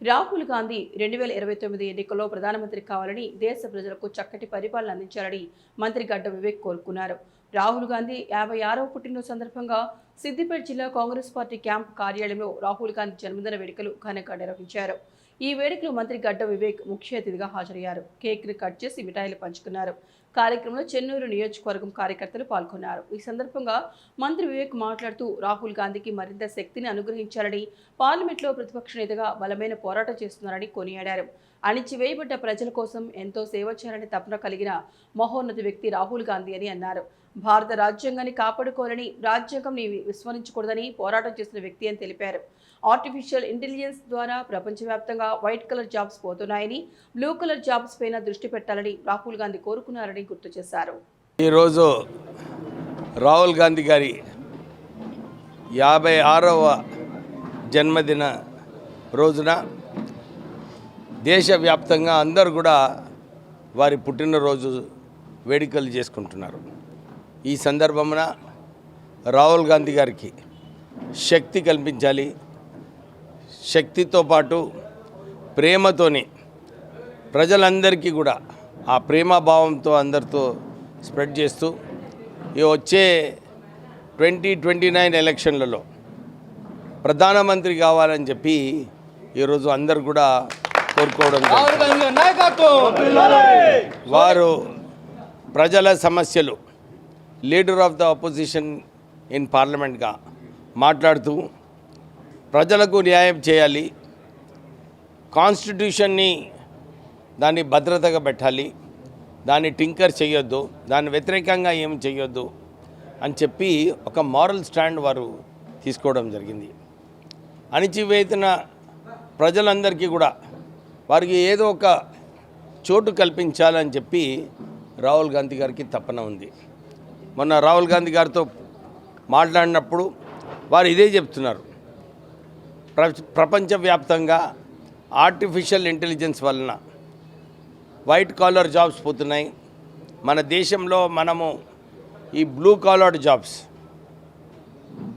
రాహుల్ గాంధీ 2029 ఎన్నికల్లో ప్రధానమంత్రి కావాలని దేశ ప్రజలకు చక్కటి పరిపాలన అందించాలని మంత్రి గడ్డ వివేక్ కోరుకున్నారు. రాహుల్ గాంధీ 56వ పుట్టినరోజు సందర్భంగా సిద్దిపేట జిల్లా కాంగ్రెస్ పార్టీ క్యాంప్ కార్యాలయంలో రాహుల్ గాంధీ జన్మదిన వేడుకలు ఘనంగా నిర్వహించారు. ఈ వేడుకలో మంత్రి గడ్డ వివేక్ ముఖ్య అతిథిగా హాజరయ్యారు. కేక్ ని కట్ చేసి మిఠాయిలు పంచుకున్నారు. కార్యక్రమంలో చెన్నూరు నియోజకవర్గం కార్యకర్తలు పాల్గొన్నారు. ఈ సందర్భంగా మంత్రి వివేక్ మాట్లాడుతూ రాహుల్ గాంధీకి మరింత శక్తిని అనుగ్రహించాలని, పార్లమెంట్లో ప్రతిపక్ష నేతగా బలమైన పోరాటం చేస్తున్నారని కొనియాడారు. అణిచివేయబడ్డ ప్రజల కోసం ఎంతో సేవ చేయాలని తపన కలిగిన మహోన్నత వ్యక్తి రాహుల్ గాంధీ అని అన్నారు. భారత రాజ్యాంగాన్ని కాపాడుకోవాలని, రాజ్యాంగం విస్మరించకూడదని పోరాటం చేసిన వ్యక్తి అని తెలిపారు. ఆర్టిఫిషియల్ ఇంటెలిజెన్స్ ద్వారా ప్రపంచవ్యాప్తంగా వైట్ కలర్ జాబ్స్ పోతున్నాయని, బ్లూ కలర్ జాబ్స్ పైన దృష్టి పెట్టాలని రాహుల్ గాంధీ కోరుకున్నారని గుర్తు చేశారు. ఈరోజు రాహుల్ గాంధీ గారి 56వ జన్మదిన రోజున దేశవ్యాప్తంగా అందరూ కూడా వారి పుట్టినరోజు వేడుకలు చేసుకుంటున్నారు. ఈ సందర్భమున రాహుల్ గాంధీ గారికి శక్తి కల్పించాలి, శక్తితో పాటు ప్రేమతోని ప్రజలందరికీ కూడా ఆ ప్రేమభావంతో అందరితో స్ప్రెడ్ చేస్తూ ఈ వచ్చే 2029 ఎలక్షన్లలో ప్రధానమంత్రి కావాలని చెప్పి ఈరోజు అందరు కూడా కోరుకోవడం వారు ప్రజల సమస్యలు leader of the opposition in పార్లమెంట్గా మాట్లాడుతూ ప్రజలకు న్యాయం చేయాలి, కాన్స్టిట్యూషన్ని దాన్ని భద్రతగా పెట్టాలి, దాన్ని టింకర్ చేయొద్దు, దాని వ్యతిరేకంగా ఏం చేయొద్దు అని చెప్పి ఒక మారల్ స్టాండ్ వారు తీసుకోవడం జరిగింది. అణిచివేతన ప్రజలందరికీ కూడా వారికి ఏదో ఒక చోటు కల్పించాలని చెప్పి రాహుల్ గాంధీ గారికి తపన ఉంది. మొన్న రాహుల్ గాంధీ గారితో మాట్లాడినప్పుడు వారు ఇదే చెప్తున్నారు. ప్రపంచవ్యాప్తంగా ఆర్టిఫిషియల్ ఇంటెలిజెన్స్ వలన వైట్ కాలర్ జాబ్స్ పోతున్నాయి. మన దేశంలో మనము ఈ బ్లూ కాలర్ జాబ్స్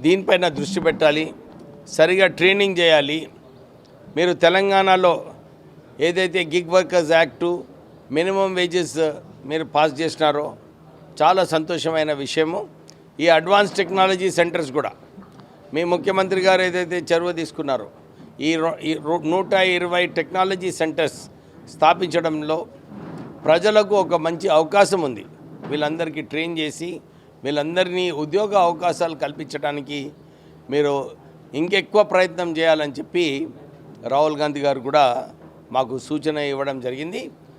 దీనిపైన దృష్టి పెట్టాలి, సరిగా ట్రైనింగ్ చేయాలి. మీరు తెలంగాణలో ఏదైతే gig workers act, minimum wages మీరు పాస్ చేసినారో చాలా సంతోషమైన విషయము. ఈ అడ్వాన్స్ టెక్నాలజీ సెంటర్స్ కూడా మీ ముఖ్యమంత్రి గారు ఏదైతే చొరవ తీసుకున్నారో ఈ 120 టెక్నాలజీ సెంటర్స్ స్థాపించడంలో ప్రజలకు ఒక మంచి అవకాశం ఉంది. వీళ్ళందరికీ ట్రైన్ చేసి వీళ్ళందరినీ ఉద్యోగ అవకాశాలు కల్పించడానికి మీరు ఇంకెక్కువ ప్రయత్నం చేయాలని చెప్పి రాహుల్ గాంధీ గారు కూడా మాకు సూచన ఇవ్వడం జరిగింది.